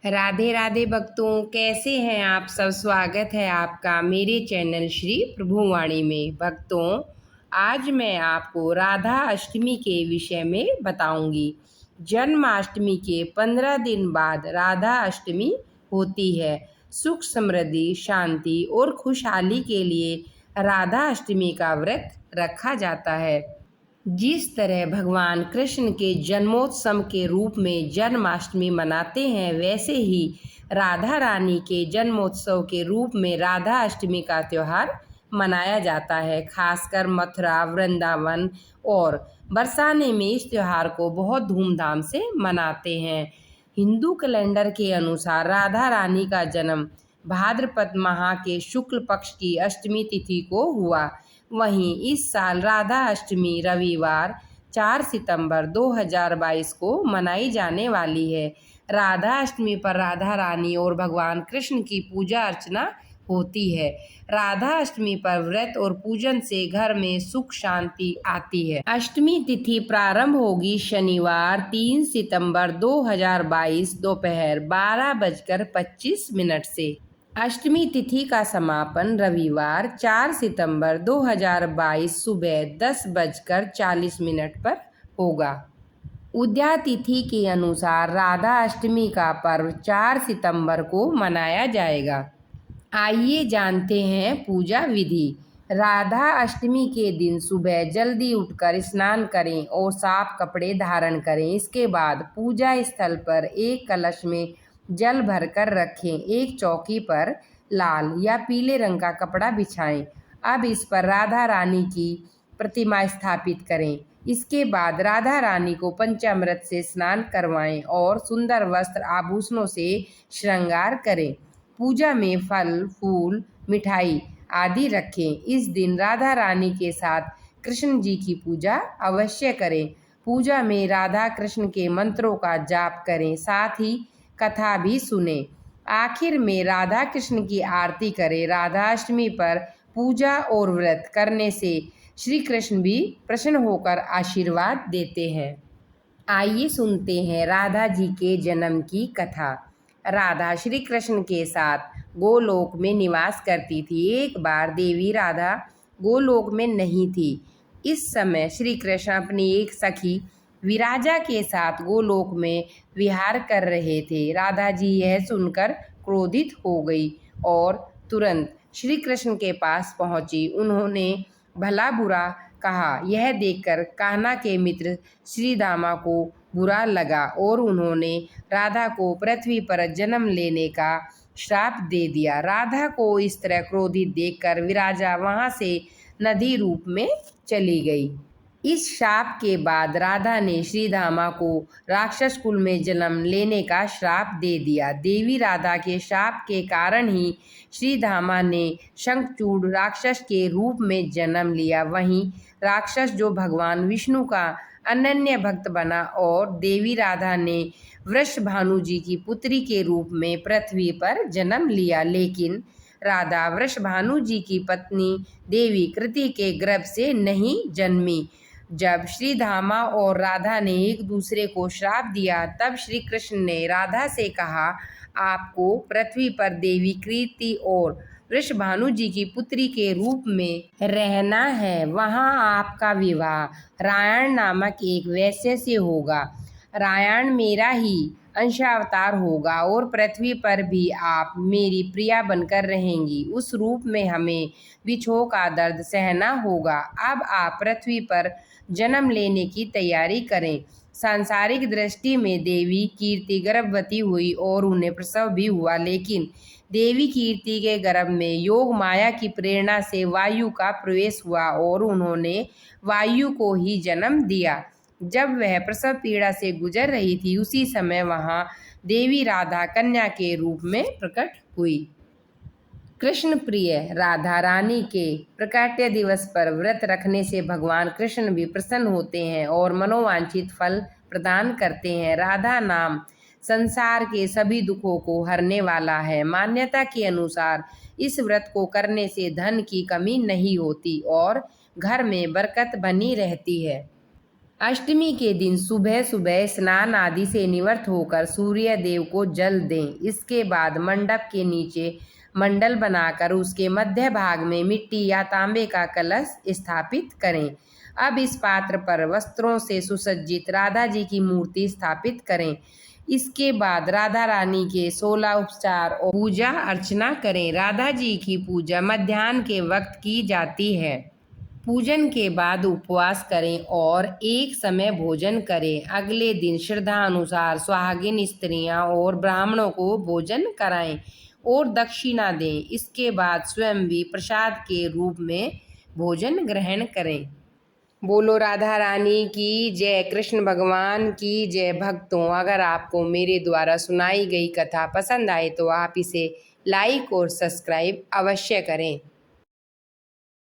राधे राधे भक्तों, कैसे हैं आप सब। स्वागत है आपका मेरे चैनल श्री प्रभुवाणी में। भक्तों, आज मैं आपको राधा अष्टमी के विषय में बताऊंगी। जन्माष्टमी के 15 दिन बाद राधा अष्टमी होती है। सुख, समृद्धि, शांति और खुशहाली के लिए राधा अष्टमी का व्रत रखा जाता है। जिस तरह भगवान कृष्ण के जन्मोत्सव के रूप में जन्माष्टमी मनाते हैं, वैसे ही राधा रानी के जन्मोत्सव के रूप में राधा अष्टमी का त्यौहार मनाया जाता है। खासकर मथुरा, वृंदावन और बरसाने में इस त्यौहार को बहुत धूमधाम से मनाते हैं। हिंदू कैलेंडर के अनुसार राधा रानी का जन्म भाद्रपद माह के शुक्ल पक्ष की अष्टमी तिथि को हुआ। वहीं इस साल राधा अष्टमी रविवार 4 सितंबर 2022 को मनाई जाने वाली है। राधा अष्टमी पर राधा रानी और भगवान कृष्ण की पूजा अर्चना होती है। राधा अष्टमी पर व्रत और पूजन से घर में सुख शांति आती है। अष्टमी तिथि प्रारंभ होगी शनिवार 3 सितंबर 2022 दोपहर 12:25 से। अष्टमी तिथि का समापन रविवार 4 सितंबर 2022 सुबह 10:40 पर होगा। उद्या तिथि के अनुसार राधा अष्टमी का पर्व 4 सितंबर को मनाया जाएगा। आइए जानते हैं पूजा विधि। राधा अष्टमी के दिन सुबह जल्दी उठकर स्नान करें और साफ कपड़े धारण करें। इसके बाद पूजा स्थल पर एक कलश में जल भरकर रखें। एक चौकी पर लाल या पीले रंग का कपड़ा बिछाएं। अब इस पर राधा रानी की प्रतिमा स्थापित करें। इसके बाद राधा रानी को पंचामृत से स्नान करवाएं और सुंदर वस्त्र आभूषणों से श्रृंगार करें। पूजा में फल, फूल, मिठाई आदि रखें। इस दिन राधा रानी के साथ कृष्ण जी की पूजा अवश्य करें। पूजा में राधा कृष्ण के मंत्रों का जाप करें, साथ ही कथा भी सुने। आखिर में राधा कृष्ण की आरती करें। राधाष्टमी पर पूजा और व्रत करने से श्री कृष्ण भी प्रसन्न होकर आशीर्वाद देते हैं। आइए सुनते हैं राधा जी के जन्म की कथा। राधा श्री कृष्ण के साथ गोलोक में निवास करती थी। एक बार देवी राधा गोलोक में नहीं थी। इस समय श्री कृष्ण अपनी एक सखी विराजा के साथ गोलोक में विहार कर रहे थे। राधा जी यह सुनकर क्रोधित हो गई और तुरंत श्री कृष्ण के पास पहुंची। उन्होंने भला बुरा कहा। यह देखकर कान्हा के मित्र श्री दामा को बुरा लगा और उन्होंने राधा को पृथ्वी पर जन्म लेने का श्राप दे दिया। राधा को इस तरह क्रोधित देखकर विराजा वहां से नदी रूप में चली गई। इस शाप के बाद राधा ने श्री धामा को राक्षस कुल में जन्म लेने का श्राप दे दिया। देवी राधा के शाप के कारण ही श्री धामा ने शंखचूड़ राक्षस के रूप में जन्म लिया। वहीं राक्षस जो भगवान विष्णु का अनन्य भक्त बना और देवी राधा ने वृषभानु जी की पुत्री के रूप में पृथ्वी पर जन्म लिया। लेकिन राधा वृषभानु जी की पत्नी देवी कृति के गर्भ से नहीं जन्मी। जब श्री धामा और राधा ने एक दूसरे को श्राप दिया, तब श्री कृष्ण ने राधा से कहा, आपको पृथ्वी पर देवी कृति और वृषभानु जी की पुत्री के रूप में रहना है। वहां आपका विवाह रायण नामक एक वैश्य से होगा। रायण मेरा ही अंशावतार होगा और पृथ्वी पर भी आप मेरी प्रिया बनकर रहेंगी। उस रूप में हमें विछोह का दर्द सहना होगा। अब आप पृथ्वी पर जन्म लेने की तैयारी करें। सांसारिक दृष्टि में देवी कीर्ति गर्भवती हुई और उन्हें प्रसव भी हुआ। लेकिन देवी कीर्ति के गर्भ में योग माया की प्रेरणा से वायु का प्रवेश हुआ और उन्होंने वायु को ही जन्म दिया। जब वह प्रसव पीड़ा से गुजर रही थी, उसी समय वहां देवी राधा कन्या के रूप में प्रकट हुई। कृष्ण प्रिय राधा रानी के प्रकाट्य दिवस पर व्रत रखने से भगवान कृष्ण भी प्रसन्न होते हैं और मनोवांछित फल प्रदान करते हैं। राधा नाम संसार के सभी दुखों को हरने वाला है। मान्यता के अनुसार इस व्रत को करने से धन की कमी नहीं होती और घर में बरकत बनी रहती है। अष्टमी के दिन सुबह सुबह स्नान आदि से निवृत्त होकर सूर्य देव को जल दें। इसके बाद मंडप के नीचे मंडल बनाकर उसके मध्य भाग में मिट्टी या तांबे का कलश स्थापित करें। अब इस पात्र पर वस्त्रों से सुसज्जित राधा जी की मूर्ति स्थापित करें। इसके बाद राधा रानी के 16 उपचार और पूजा अर्चना करें। राधा जी की पूजा मध्याह्न के वक्त की जाती है। पूजन के बाद उपवास करें और एक समय भोजन करें। अगले दिन श्रद्धा अनुसार सुहागिन स्त्रियां और ब्राह्मणों को भोजन कराएं और दक्षिणा दें। इसके बाद स्वयं भी प्रसाद के रूप में भोजन ग्रहण करें। बोलो राधा रानी की जय, कृष्ण भगवान की जय। भक्तों, अगर आपको मेरे द्वारा सुनाई गई कथा पसंद आए तो आप इसे लाइक और सब्सक्राइब अवश्य करें।